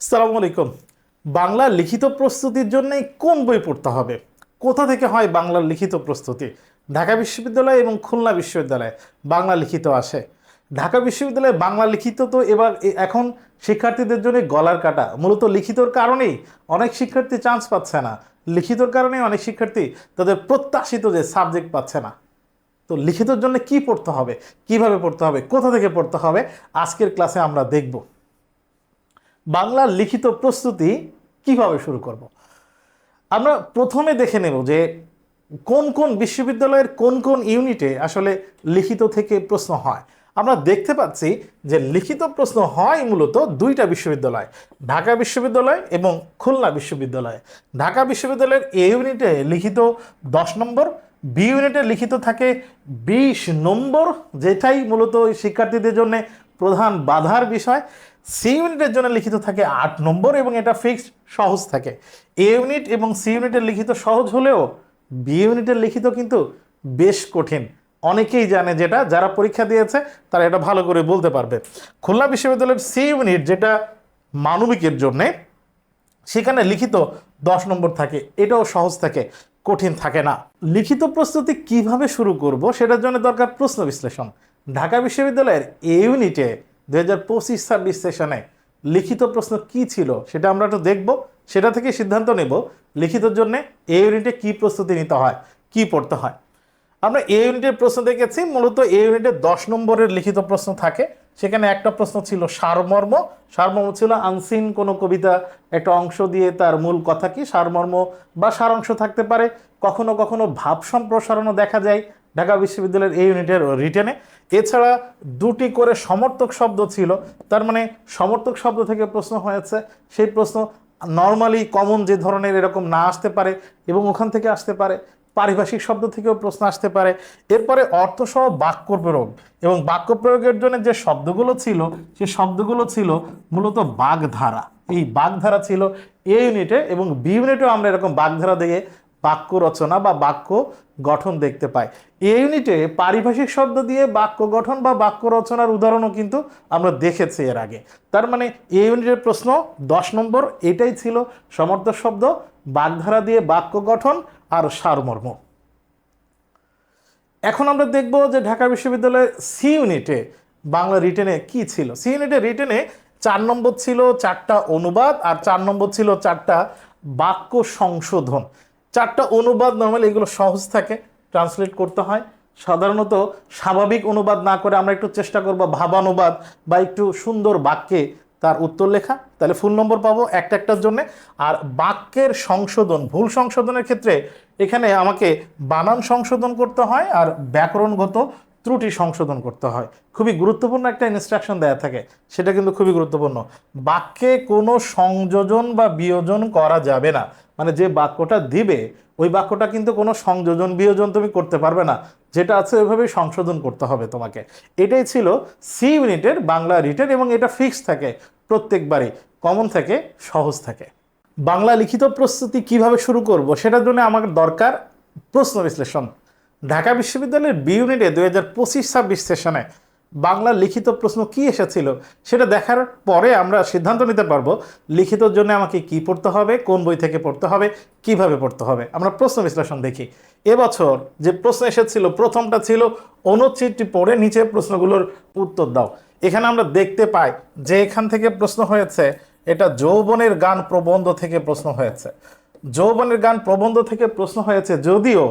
আসসালামু আলাইকুম। বাংলা লিখিত প্রস্তুতির জন্য কোন বই পড়তে হবে? কোথা থেকে হয় বাংলার লিখিত প্রস্তুতি? ঢাকা বিশ্ববিদ্যালয় এবং খুলনা বিশ্ববিদ্যালয়ে বাংলা লিখিত আসে। ঢাকা বিশ্ববিদ্যালয়ে বাংলা লিখিত তো এখন শিক্ষার্থীদের জন্য গলার কাটা। মূলত লিখিতর কারণেই অনেক শিক্ষার্থী চান্স পাচ্ছে না। লিখিতর কারণেই অনেক শিক্ষার্থী তাদের প্রত্যাশিত যে সাবজেক্ট পাচ্ছে না। তো লিখিতর জন্য কি পড়তে হবে, কিভাবে পড়তে হবে, কোথা থেকে পড়তে হবে, আজকের ক্লাসে আমরা দেখব। বাংলার লিখিত প্রস্তুতি কিভাবে শুরু করব। আমরা প্রথমে দেখে নেব যে কোন কোন বিশ্ববিদ্যালয়ের কোন কোন ইউনিটে আসলে লিখিত থেকে প্রশ্ন হয়। আমরা দেখতে পাচ্ছি যে লিখিত প্রশ্ন হয় মূলত দুইটা বিশ্ববিদ্যালয়, ঢাকা বিশ্ববিদ্যালয় এবং খুলনা বিশ্ববিদ্যালয়। ঢাকা বিশ্ববিদ্যালয়ের এ ইউনিটে লিখিত 10 নম্বর, বি ইউনিটে লিখিত থাকে 20 নম্বর, যেটাই মূলত শিক্ষার্থীদের জন্য প্রধান বাধার বিষয়। সি ইউনিটের জন্য লিখিত থাকে 8 নম্বর এবং এটা ফিক্সড সহজ থাকে। এ ইউনিট এবং সি ইউনিটের লিখিত সহজ হলেও বি ইউনিটের লিখিত কিন্তু বেশ কঠিন। অনেকেই জানে, যেটা যারা পরীক্ষা দিয়েছে তারা এটা ভালো করে বলতে পারবে। খুলনা বিশ্ববিদ্যালয়ের সি ইউনিট, যেটা মানবিকের জন্যে, সেখানে লিখিত 10 নম্বর থাকে, এটাও সহজ থাকে, কঠিন থাকে না। লিখিত প্রস্তুতি কিভাবে শুরু করব সেটার জন্য দরকার প্রশ্ন বিশ্লেষণ। ঢাকা বিশ্ববিদ্যালয়ের এ ইউনিটে 2025-26 সেশনে লিখিত প্রশ্ন কি ছিল সেটা আমরা একটু দেখব, সেটা থেকে সিদ্ধান্ত নেব লিখিতর জন্য এ ইউনিটে কি প্রস্তুতি নিতে হয়, কি পড়তে হয়। আমরা এ ইউনিটের প্রশ্ন দেখেছি, মূলত এ ইউনিটে 10 নম্বরের লিখিত প্রশ্ন থাকে। সেখানে একটা প্রশ্ন ছিল সারমর্ম। সারমর্ম ছিল আনসিন কোনো কবিতা একটা অংশ দিয়ে তার মূল কথা কি, সারমর্ম বা সারাংশ থাকতে পারে। কখনো কখনো ভাব সম্প্রসারণও দেখা যায় ঢাকা বিশ্ববিদ্যালয়ের এই ইউনিটের রিটেনে। এছাড়া দুটি করে সমর্থক শব্দ ছিল, তার মানে সমর্থক শব্দ থেকে প্রশ্ন হয়েছে। সেই প্রশ্ন নর্মালি কমন যে ধরনের এরকম না আসতে পারে এবং ওখান থেকে আসতে পারে, পারিভাষিক শব্দ থেকেও প্রশ্ন আসতে পারে। এরপরে অর্থসহ বাক্য প্রয়োগ, এবং বাক্য প্রয়োগের জন্য যে শব্দগুলো ছিল সে শব্দগুলো ছিল মূলত বাগধারা। এই বাগধারা ছিল এ ইউনিটে, এবং বি ইউনিটেও আমরা এরকম বাগধারা দিয়ে বাক্য রচনা বা বাক্য গঠন দেখতে পাই। এই ইউনিটে পারিভাষিক শব্দ দিয়ে বাক্য গঠন বা বাক্য রচনার উদাহরণও কিন্তু আমরা দেখেছি এর আগে। তার মানে এই ইউনিটের প্রশ্ন 10 নম্বর, এটাই ছিল সমর্থক শব্দ, বাগধারা দিয়ে বাক্য গঠন আর সারমর্ম। এখন আমরা দেখব যে ঢাকা বিশ্ববিদ্যালয়ের সি ইউনিটে বাংলা রিটেনে কি ছিল। সি ইউনিটে রিটেনে 4 নম্বর ছিল 4টা অনুবাদ, আর 4 নম্বর ছিল 4টা বাক্য সংশোধন। 4টা অনুবাদ নর্মালি এগুলো সহজ থাকে, ট্রান্সলেট করতে হয়। সাধারণত স্বাভাবিক অনুবাদ না করে আমরা একটু চেষ্টা করব ভাবানুবাদ বা একটু সুন্দর বাক্যে তার উত্তর লেখা, তাহলে ফুল নম্বর পাবো একটা একটার জন্যে। আর বাক্যের সংশোধন, ভুল সংশোধনের ক্ষেত্রে এখানে আমাকে বানান সংশোধন করতে হয় আর ব্যাকরণগত ত্রুটি সংশোধন করতে হয়। খুবই গুরুত্বপূর্ণ একটা ইনস্ট্রাকশন দেয়া থাকে, সেটা কিন্তু খুবই গুরুত্বপূর্ণ। বাক্যে কোনো সংযোজন বা বিয়োজন করা যাবে না, মানে যে বাক্যটা দিবে ওই বাক্যটা কিন্তু কোনো সংযোজন বিয়োজন তুমি করতে পারবে না, যেটা আছে ওইভাবেই সংশোধন করতে হবে তোমাকে। এটাই ছিল সি ইউনিটের বাংলা রিটেন, এবং এটা ফিক্সড থাকে প্রত্যেকবারই, কমন থাকে, সহজ থাকে। বাংলা লিখিত প্রস্তুতি কিভাবে শুরু করব সেটার জন্য আমার দরকার প্রশ্ন বিশ্লেষণ। ঢাকা বিশ্ববিদ্যালয়ের বি ইউনিটে 2025-26 সেশনে বাংলা লিখিত প্রশ্ন কি এসেছিল সেটা দেখার পরে আমরা সিদ্ধান্ত নিতে পারবো লিখিতর জন্য আমাকে কি পড়তে হবে, কোন বই থেকে পড়তে হবে, কিভাবে পড়তে হবে। আমরা প্রশ্ন বিশ্লেষণ দেখি। এবছর যে প্রশ্ন এসেছিল প্রথমটা ছিল অনুচ্ছেদটি পড়ে নিচে প্রশ্নগুলোর উত্তর দাও। এখানে আমরা দেখতে পাই যে এখান থেকে প্রশ্ন হয়েছে, এটা যৌবনের গান প্রবন্ধ থেকে প্রশ্ন হয়েছে। যৌবনের গান প্রবন্ধ থেকে প্রশ্ন হয়েছে, যদিও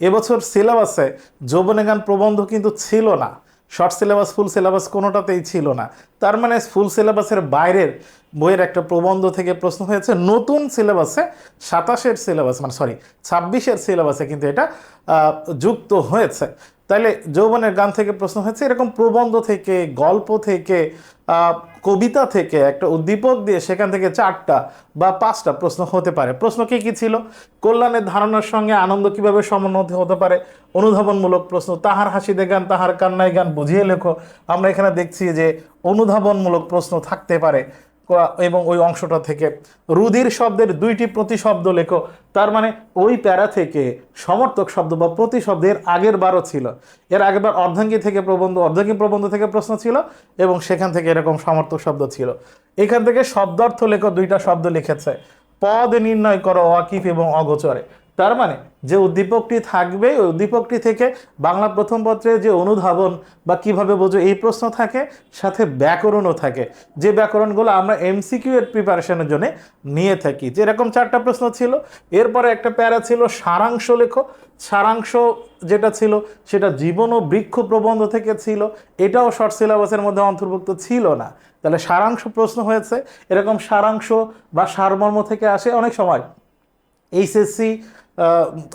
এবছর সিলেবাসে যৌবনের গান প্রবন্ধ কিন্তু ছিল না, শর্ট সিলেবাস ফুল সিলেবাস কোনোটাতেই ছিল না। তার মানে ফুল সিলেবাসের বাইরের বইয়ের একটা প্রবন্ধ থেকে প্রশ্ন হয়েছে। নতুন সিলেবাসে 27-এর সিলেবাস, মানে 26-এর সিলেবাসে কিন্তু এটা যুক্ত হয়েছে। তাইলে যৌবনের গান থেকে প্রশ্ন হয়েছে, এরকম প্রবন্ধ থেকে, গল্প থেকে, কবিতা থেকে একটা উদ্দীপক দিয়ে সেখান থেকে 4টা বা 5টা প্রশ্ন হতে পারে। প্রশ্ন কি কি ছিল? কল্যাণের ধারণার সঙ্গে আনন্দ কিভাবে সমন্বিত হতে পারে, অনুধাবনমূলক প্রশ্ন। তাহার হাসিতে গান তাহার কান্নায় গান বুঝিয়ে লেখো। আমরা এখানে দেখছি যে অনুধাবনমূলক প্রশ্ন থাকতে পারে। এবং ওই অংশটা থেকে রুধির শব্দের 2টি প্রতিশব্দ লেখো। তার মানে ওই প্যারা থেকে সমর্থক শব্দ বা প্রতিশব্দের আগের বারও ছিল, এর আগের বার অর্ধাঙ্গী থেকে প্রবন্ধ, অর্ধাঙ্গী প্রবন্ধ থেকে প্রশ্ন ছিল এবং সেখান থেকে এরকম সমর্থক শব্দ ছিল। এখান থেকে শব্দার্থ লেখো, 2টা শব্দ লিখেছে। পদ নির্ণয় করো অকিফ এবং অগোচরে। তার মানে যে উদ্দীপকটি থাকবে ওই উদ্দীপকটি থেকে বাংলা প্রথম পত্রে যে অনুধাবন বা কিভাবে বোঝো এই প্রশ্ন থাকে, সাথে ব্যাকরণও থাকে, যে ব্যাকরণগুলো আমরা এমসিকিউ এর প্রিপারেশনের জন্য নিয়ে থাকি। যেরকম 4টা প্রশ্ন ছিল, এরপরে একটা প্যারা ছিল সারাংশ লেখো। সারাংশ যেটা ছিল সেটা জীবন ও বৃক্ষ প্রবন্ধ থেকে ছিল, এটাও শর্ট সিলেবাসের মধ্যে অন্তর্ভুক্ত ছিল না। তাহলে সারাংশ প্রশ্ন হয়েছে। এরকম সারাংশ বা সারমর্ম থেকে আসে অনেক সময়। এইচএসসি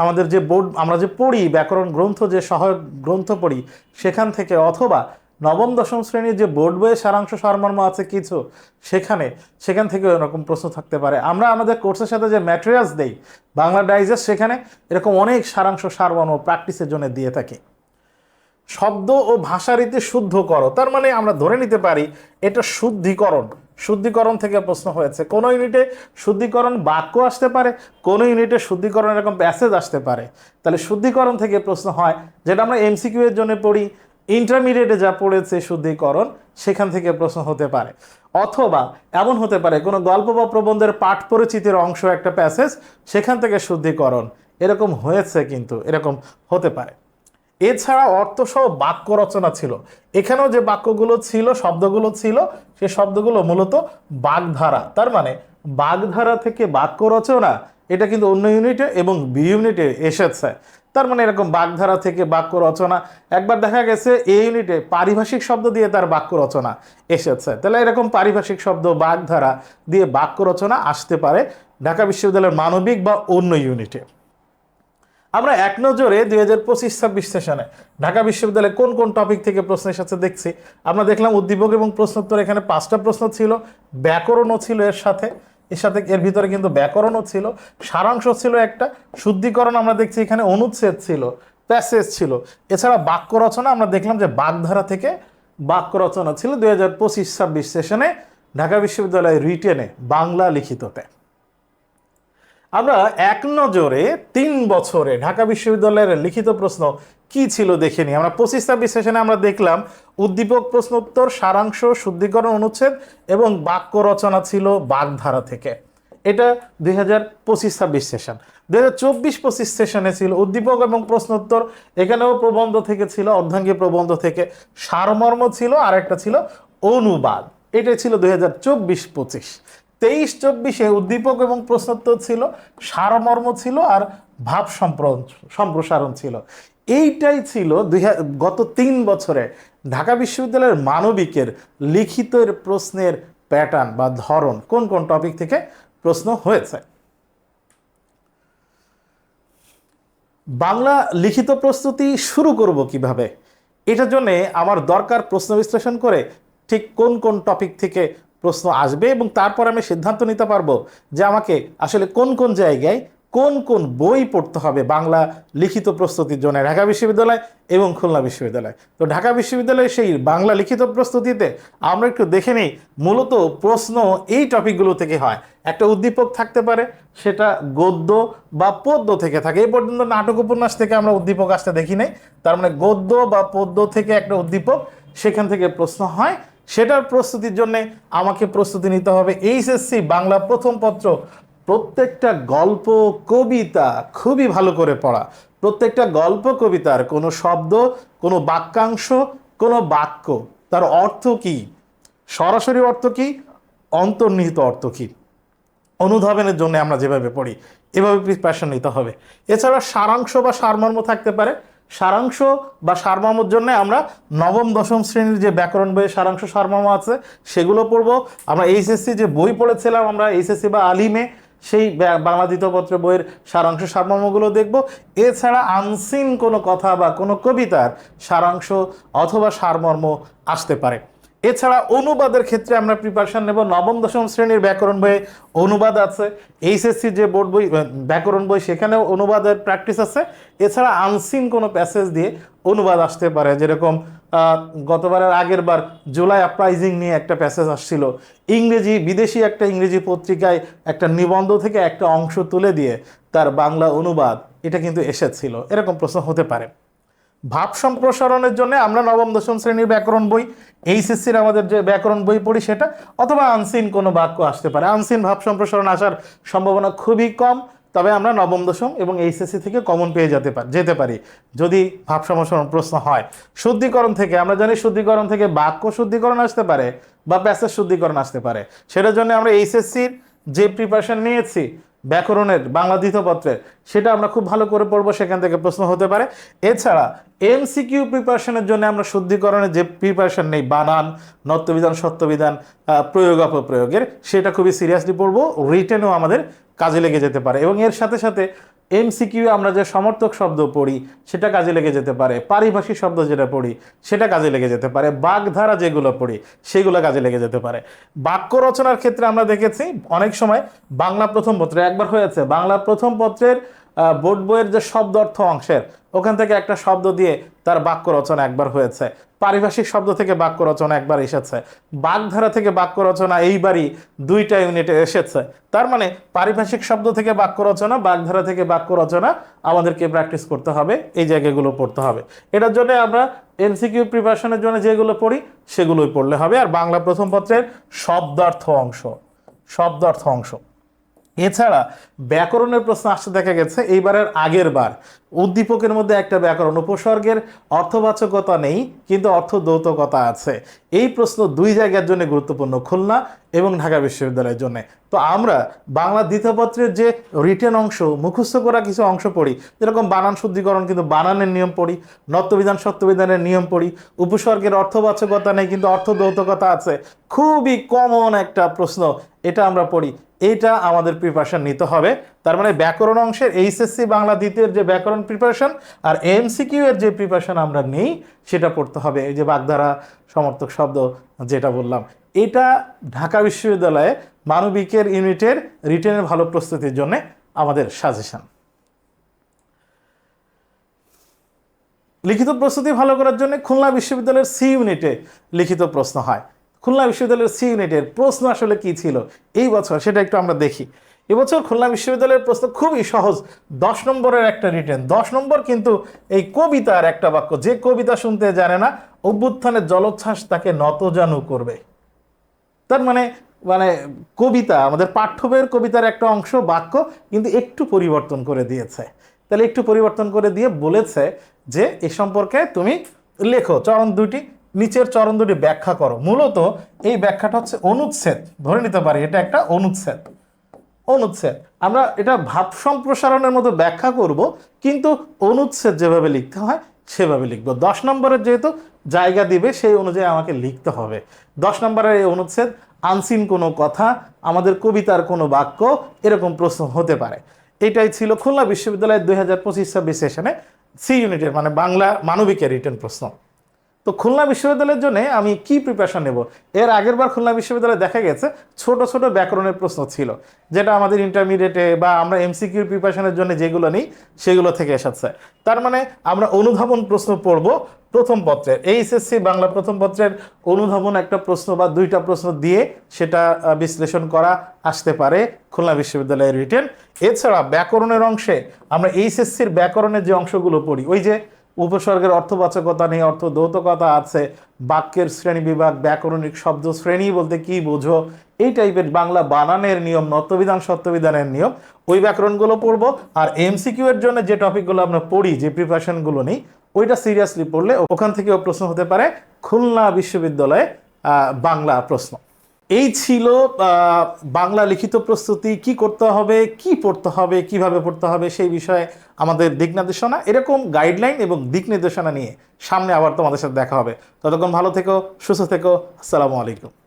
আমাদের যে বোর্ড আমরা যে পড়ি, ব্যাকরণ গ্রন্থ যে সহায়ক গ্রন্থ পড়ি, সেখান থেকে, অথবা নবম দশম শ্রেণীর যে বোর্ড বইয়ে সারাংশ সারমর্ম আছে কিছু, সেখান থেকে এরকম প্রশ্ন থাকতে পারে। আমরা আমাদের কোর্সের সাথে যে ম্যাটেরিয়ালস দেই বাংলা ডাইজেস্ট, সেখানে এরকম অনেক সারাংশ সারমর্ম প্র্যাকটিসের জন্য দিয়ে থাকি। শব্দ ও ভাষারীতি শুদ্ধ করো, তার মানে আমরা ধরে নিতে পারি এটা শুদ্ধিকরণ। শুদ্ধিকরণ থেকে প্রশ্ন হয়েছে। কোনো ইউনিটে শুদ্ধিকরণ বাক্য আসতে পারে, কোনো ইউনিটে শুদ্ধিকরণ এরকম প্যাসেজ আসতে পারে। তাহলে শুদ্ধিকরণ থেকে প্রশ্ন হয়, যেটা আমরা এমসিকিউ এর জন্য পড়ি, ইন্টারমিডিয়েটে যা পড়েছে শুদ্ধিকরণ, সেখান থেকে প্রশ্ন হতে পারে। অথবা এমন হতে পারে কোনো গল্প বা প্রবন্ধের পাঠ পরিচিতির অংশ একটা প্যাসেজ, সেখান থেকে শুদ্ধিকরণ। এরকম হয়েছে, কিন্তু এরকম হতে পারে। এছাড়া অর্থসহ বাক্য রচনা ছিল। এখানেও যে বাক্যগুলো ছিল, শব্দগুলো ছিল, সে শব্দগুলো মূলত বাগধারা। তার মানে বাগধারা থেকে বাক্য রচনা, এটা কিন্তু অন্য ইউনিটে এবং বি ইউনিটে এসেছে। তার মানে এরকম বাগধারা থেকে বাক্য রচনা। একবার দেখা গেছে এই ইউনিটে পারিভাষিক শব্দ দিয়ে তার বাক্য রচনা এসেছে। তাহলে এরকম পারিভাষিক শব্দ, বাগধারা দিয়ে বাক্য রচনা আসতে পারে ঢাকা বিশ্ববিদ্যালয়ের মানবিক বা অন্য ইউনিটে। আমরা এক নজরে 2025-26 সেশনে ঢাকা বিশ্ববিদ্যালয়ে কোন কোন টপিক থেকে প্রশ্ন এসেছে দেখছি। আমরা দেখলাম উদ্দীপক এবং প্রশ্নোত্তর, এখানে 5টা প্রশ্ন ছিল, ব্যাকরণও ছিল এর ভিতরে কিন্তু ব্যাকরণও ছিল, সারাংশ ছিল একটা, শুদ্ধিকরণ আমরা দেখছি এখানে, অনুচ্ছেদ ছিল, প্যাসেজ ছিল। এছাড়া বাক্য রচনা আমরা দেখলাম যে বাগধারা থেকে বাক্য রচনা ছিল 2025-26 সেশনে ঢাকা বিশ্ববিদ্যালয়ের রিটেনে বাংলা লিখিততে। আমরা এক নজরে 3 বছরে ঢাকা বিশ্ববিদ্যালয়ের লিখিত প্রশ্ন কি ছিল দেখে নিই। আমরা 25-26 সেশনে আমরা দেখলাম উদ্দীপক, প্রশ্নোত্তর, সারাংশ, শুদ্ধিকরণ, অনুচ্ছেদ এবং বাক্য রচনা ছিল বাগধারা থেকে। এটা 2025-26 সেশন। 2024-25 সেশনে ছিল উদ্দীপক এবং প্রশ্নোত্তর, এখানেও প্রবন্ধ থেকে ছিল, অর্ধাঙ্গী প্রবন্ধ থেকে, সারমর্ম ছিল, আর একটা ছিল অনুবাদ। এটা ছিল 2024-25। 23-24-এ উদ্দীপক এবং প্রশ্নোত্তর ছিল, সারমর্ম ছিল, আর ভাব সম্প্রসারণ ছিল। এইটাই ছিল গত 3 বছরে ঢাকা বিশ্ববিদ্যালয়ের মানবিকের লিখিতের প্রশ্নের প্যাটার্ন বা ধরন, কোন কোন টপিক থেকে প্রশ্ন হয়েছে। বাংলা লিখিত প্রস্তুতি শুরু করব কিভাবে, এটার জন্য আমার দরকার প্রশ্ন বিশ্লেষণ করে ঠিক কোন কোন টপিক থেকে প্রশ্ন আসবে, এবং তারপর আমি সিদ্ধান্ত নিতে পারবো যে আমাকে আসলে কোন কোন জায়গায় কোন কোন বই পড়তে হবে বাংলা লিখিত প্রস্তুতির জন্য ঢাকা বিশ্ববিদ্যালয় এবং খুলনা বিশ্ববিদ্যালয়। তো ঢাকা বিশ্ববিদ্যালয়ে সেই বাংলা লিখিত প্রস্তুতিতে আমরা একটু দেখে নিই মূলত প্রশ্ন এই টপিকগুলো থেকে হয়। একটা উদ্দীপক থাকতে পারে, সেটা গদ্য বা পদ্য থেকে থাকে। এই পর্যন্ত নাটক উপন্যাস থেকে আমরা উদ্দীপক আসতে দেখি নাই। তার মানে গদ্য বা পদ্য থেকে একটা উদ্দীপক, সেখান থেকে প্রশ্ন হয়। সেটার প্রস্তুতির জন্য আমাকে প্রস্তুতি নিতে হবে এইচএসসি বাংলা প্রথম পত্র, প্রত্যেকটা গল্প কবিতা খুবই ভালো করে পড়া, প্রত্যেকটা গল্প কবিতার কোনো শব্দ, কোনো বাক্যাংশ, কোনো বাক্য, তার অর্থ কি, সরাসরি অর্থ কি, অন্তর্নিহিত অর্থ কি, অনুধাবনের জন্য আমরা যেভাবে পড়ি এভাবে প্রিপারেশন নিতে হবে। এছাড়া সারাংশ বা সারমর্ম থাকতে পারে। সারাংশ বা সারমর্মের জন্য আমরা নবম দশম শ্রেণীর যে ব্যাকরণ বইয়ে সারাংশ সারমর্ম আছে সেগুলো পড়বো। আমরা এইচএসসি যে বই পড়েছিলাম, আমরা এইচএসসি বা আলিমে, সেই বাংলা দ্বিতীয় পত্র বইয়ের সারাংশ সারমর্মগুলো দেখব। এছাড়া আনসিন কোনো কথা বা কোনো কবিতার সারাংশ অথবা সারমর্ম আসতে পারে। এছাড়া অনুবাদের ক্ষেত্রে আমরা প্রিপারেশন নেব নবম দশম শ্রেণীর ব্যাকরণ বইয়ে অনুবাদ আছে, এইচএসসি যে বোর্ড বই ব্যাকরণ বই সেখানেও অনুবাদের প্র্যাকটিস আছে। এছাড়া আনসিন কোনো প্যাসেজ দিয়ে অনুবাদ আসতে পারে, যেরকম গতবারের আগের বার জুলাই আপরাইজিং নিয়ে একটা প্যাসেজ আসছিল, ইংরেজি বিদেশি একটা ইংরেজি পত্রিকায় একটা নিবন্ধ থেকে একটা অংশ তুলে দিয়ে তার বাংলা অনুবাদ এটা কিন্তু এসেছিল, এরকম প্রশ্ন হতে পারে। ভাব সম্প্রসারণের জন্য আমরা নবম দশম শ্রেণীর ব্যাকরণ বই, এইচএসসির আমাদের যে ব্যাকরণ বই পড়ি সেটা, অথবা আনসিন কোনো বাক্য আসতে পারে। আনসিন ভাব সম্প্রসারণ আসার সম্ভাবনা খুবই কম, তবে আমরা নবম দশম এবং এইচএসসি থেকে কমন পেয়ে যেতে পারি যদি ভাব সম্প্রসারণ প্রশ্ন হয়। শুদ্ধিকরণ থেকে আমরা জানি শুদ্ধিকরণ থেকে বাক্য শুদ্ধিকরণ আসতে পারে বা প্যাসেজ শুদ্ধিকরণ আসতে পারে। সেটার জন্য আমরা এইচএসসির যে প্রিপারেশন নিয়েছি ব্যাকরণের বাংলা দ্বিতীয় পত্রের, সেটা আমরা খুব ভালো করে পড়বো, সেখান থেকে প্রশ্ন হতে পারে। এছাড়া এমসিকিউ প্রিপারেশনের জন্য আমরা শুদ্ধিকরণের যে প্রিপারেশন নেই, বানান, নত্যবিধান, সত্যবিধান, প্রয়োগ অপপ্রয়োগের, সেটা খুবই সিরিয়াসলি পড়বো। রিটেনও আমাদের কাজে লেগে যেতে পারে, এবং এর সাথে সাথে এমসিকিউ আমরা যে সমর্থক শব্দ পড়ি সেটা কাজে লেগে যেতে পারে, পারিভাষিক শব্দ যেটা পড়ি সেটা কাজে লেগে যেতে পারে, বাগধারা যেগুলো পড়ি সেগুলো কাজে লেগে যেতে পারে। বাক্য রচনার ক্ষেত্রে আমরা দেখেছি অনেক সময় বাংলা প্রথম পত্রে একবার হয়েছে, বাংলা প্রথম পত্রের বোর্ড বইয়ের যে শব্দ অর্থ অংশের ওখান থেকে একটা শব্দ দিয়ে তার বাক্য রচনা একবার হয়েছে, পারিভাষিক শব্দ থেকে বাক্য রচনা একবার এসেছে, বাগধারা থেকে বাক্য রচনা এইবারই 2টা ইউনিটে এসেছে। তার মানে পারিভাষিক শব্দ থেকে বাক্য রচনা, বাগধারা থেকে বাক্য রচনা আমাদেরকে প্র্যাকটিস করতে হবে, এই জায়গাগুলো পড়তে হবে। এটার জন্য আমরা এমসিকিউ প্রিপারেশনের জন্য যেগুলো পড়ি সেগুলোই পড়লে হবে। আর বাংলা প্রথম পত্রের শব্দার্থ অংশ। এছাড়া ব্যাকরণের প্রশ্ন আসতে দেখা গেছে এইবারের আগের বার উদ্দীপকের মধ্যে একটা ব্যাকরণ, উপসর্গের অর্থবাচকতা নেই কিন্তু অর্থদ্যোতকতা আছে। এই প্রশ্ন 2 জায়গার জন্য গুরুত্বপূর্ণ, খুলনা এবং ঢাকা বিশ্ববিদ্যালয়ের জন্য। তো আমরা বাংলা দ্বিতীয় পত্রের যে রিটেন অংশ, মুখস্থ করা কিছু অংশ পড়ি, যেরকম বানান শুদ্ধিকরণ কিন্তু বানানের নিয়ম পড়ি, নত্যবিধান সত্যবিধানের নিয়ম পড়ি, উপসর্গের অর্থবাচকতা নেই কিন্তু অর্থদ্যোতকতা আছে, খুবই কমন একটা প্রশ্ন, এটা আমরা পড়ি। এইটা আমাদের প্রিপারেশন নিতে হবে। তার মানে ব্যাকরণ অংশের এইচএসসি বাংলা দ্বিতীয়ের যে ব্যাকরণ প্রিপারেশন আর এমসিকিউ এর যে প্রিপারেশন আমরা নেই সেটা পড়তে হবে। এই যে বাগধারা, সমর্থক শব্দ যেটা বললাম, এটা ঢাকা বিশ্ববিদ্যালয়ে মানবিকের ইউনিটের রিটেনের ভালো প্রস্তুতির জন্য আমাদের সাজেশন। লিখিত প্রস্তুতি ভালো করার জন্য খুলনা বিশ্ববিদ্যালয়ের সি ইউনিটে লিখিত প্রশ্ন হয়। খুলনা বিশ্ববিদ্যালয়ের সি ইউনিটের প্রশ্ন আসলে কি ছিল এই বছর সেটা একটু আমরা দেখি। এবছর খুলনা বিশ্ববিদ্যালয়ের প্রশ্ন খুবই সহজ, 10 নম্বরের একটা রিটেন, 10 নম্বর কিন্তু এই কবিতার একটা বাক্য, যে কবিতা শুনতে জানে না অভ্যুত্থানের জলোচ্ছ্বাস তাকে নতজানু করবে। তার মানে কবিতা, আমাদের পাঠ্য বইয়ের কবিতার একটা অংশ বাক্য কিন্তু একটু পরিবর্তন করে দিয়েছে। তাহলে একটু পরিবর্তন করে দিয়ে বলেছে যে এ সম্পর্কে তুমি লেখো, চরণ 2টি, নিচের চরণ 2টি ব্যাখ্যা করো। মূলত এই ব্যাখ্যাটা হচ্ছে অনুচ্ছেদ, ধরে নিতে পারি এটা একটা অনুচ্ছেদ। আমরা এটা ভাব সম্প্রসারণের মতো ব্যাখ্যা করব, কিন্তু অনুচ্ছেদ যেভাবে লিখতে হয় সেভাবে লিখব। 10 নম্বরের যেহেতু জায়গা দিবে সেই অনুযায়ী আমাকে লিখতে হবে। 10 নম্বরের এই অনুচ্ছেদ আনসিন কোনো কথা, আমাদের কবিতার কোনো বাক্য, এরকম প্রশ্ন হতে পারে। এটাই ছিল খুলনা বিশ্ববিদ্যালয়ের 2025-26 সেশনে সি ইউনিটের বাংলা মানবিকের রিটেন প্রশ্ন। তো খুলনা বিশ্ববিদ্যালয়ের জন্য আমি কি প্রিপারেশন নেব? এর আগের বার খুলনা বিশ্ববিদ্যালয়ে দেখা গেছে ছোট ছোট ব্যাকরণের প্রশ্ন ছিল, যেটা আমাদের ইন্টারমিডিয়েটে বা আমরা এমসিকিউ প্রিপারেশনের জন্য যেগুলো নিই সেগুলো থেকে এসেছে। তার মানে আমরা অনুধাবন প্রশ্ন পড়ব প্রথম পত্রের, এইচএসসি বাংলা প্রথম পত্রের অনুধাবন একটা প্রশ্ন বা 2টা প্রশ্ন দিয়ে সেটা বিশ্লেষণ করা আসতে পারে খুলনা বিশ্ববিদ্যালয়ের রিটেন। এছাড়া ব্যাকরণের অংশে আমরা এইচএসসির ব্যাকরণের যে অংশগুলো পড়ি, ওই যে উপসর্গের অর্থবাচকতা নেই, অর্থদ্যোতকতা আছে, বাক্যের শ্রেণী বিভাগ, ব্যাকরণিক শব্দ শ্রেণী বলতে কি বোঝো, এই টাইপের বাংলা বানানের নিয়ম, নত্যবিধান সত্যবিধানের নিয়ম, ওই ব্যাকরণগুলো পড়বো। আর এমসিকিউ এর জন্য যে টপিকগুলো আমরা পড়ি, যে প্রিপারেশনগুলো নিই, ওইটা সিরিয়াসলি পড়লে ওখান থেকেও প্রশ্ন হতে পারে খুলনা বিশ্ববিদ্যালয়ে বাংলা প্রশ্ন। এই ছিল বাংলা লিখিত প্রস্তুতি, কি করতে হবে, কি পড়তে হবে, কিভাবে পড়তে হবে সেই বিষয়ে আমাদের দিক নির্দেশনা। এরকম গাইডলাইন এবং দিক নির্দেশনা নিয়ে সামনে আবার তোমাদের সাথে দেখা হবে। ততক্ষণ ভালো থেকো, সুস্থ থেকো, আসসালামু আলাইকুম।